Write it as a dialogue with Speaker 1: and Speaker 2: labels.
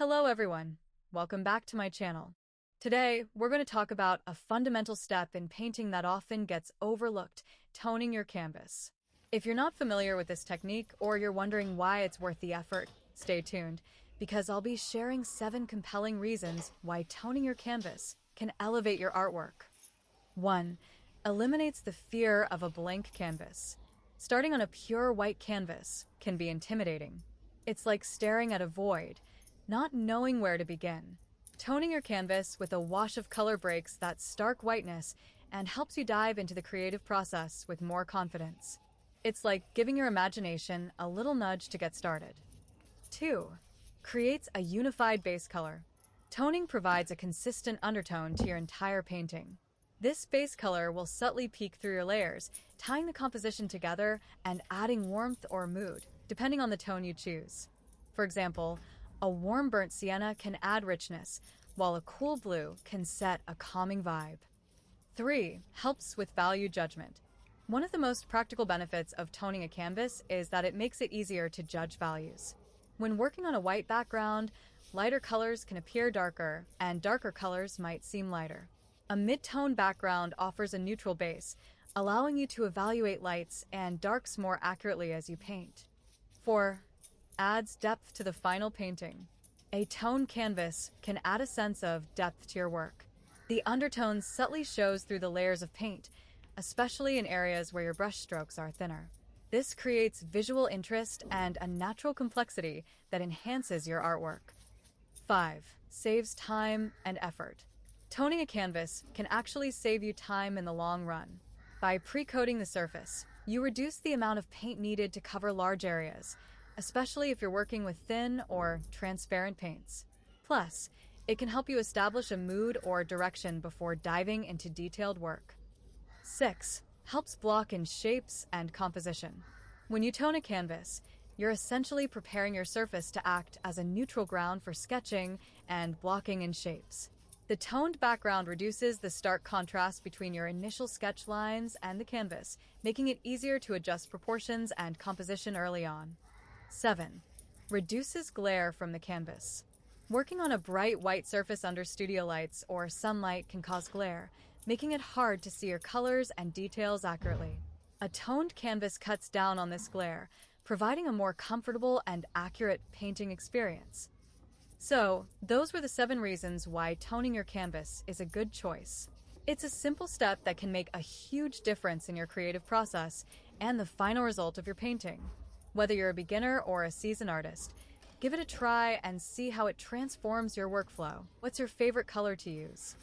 Speaker 1: Hello everyone, welcome back to my channel. Today, we're going to talk about a fundamental step in painting that often gets overlooked, toning your canvas. If you're not familiar with this technique or you're wondering why it's worth the effort, stay tuned, because I'll be sharing 7 compelling reasons why toning your canvas can elevate your artwork. 1. Eliminates the fear of a blank canvas. Starting on a pure white canvas can be intimidating. It's like staring at a void, not knowing where to begin. Toning your canvas with a wash of color breaks that stark whiteness and helps you dive into the creative process with more confidence. It's like giving your imagination a little nudge to get started. 2. Creates a unified base color. Toning provides a consistent undertone to your entire painting. This base color will subtly peek through your layers, tying the composition together and adding warmth or mood, depending on the tone you choose. For example, a warm burnt sienna can add richness, while a cool blue can set a calming vibe. 3. Helps with value judgment. One of the most practical benefits of toning a canvas is that it makes it easier to judge values. When working on a white background, lighter colors can appear darker, and darker colors might seem lighter. A mid-tone background offers a neutral base, allowing you to evaluate lights and darks more accurately as you paint. 4. Adds depth to the final painting. A toned canvas can add a sense of depth to your work. The undertone subtly shows through the layers of paint, especially in areas where your brush strokes are thinner. This creates visual interest and a natural complexity that enhances your artwork. 5. Saves time and effort. Toning a canvas can actually save you time in the long run. By pre-coating the surface, you reduce the amount of paint needed to cover large areas, especially if you're working with thin or transparent paints. Plus, it can help you establish a mood or direction before diving into detailed work. 6. Helps block in shapes and composition. When you tone a canvas, you're essentially preparing your surface to act as a neutral ground for sketching and blocking in shapes. The toned background reduces the stark contrast between your initial sketch lines and the canvas, making it easier to adjust proportions and composition early on. 7. Reduces glare from the canvas. Working on a bright white surface under studio lights or sunlight can cause glare, making it hard to see your colors and details accurately. A toned canvas cuts down on this glare, providing a more comfortable and accurate painting experience. So, those were the 7 reasons why toning your canvas is a good choice. It's a simple step that can make a huge difference in your creative process and the final result of your painting. Whether you're a beginner or a seasoned artist, give it a try and see how it transforms your workflow. What's your favorite color to use?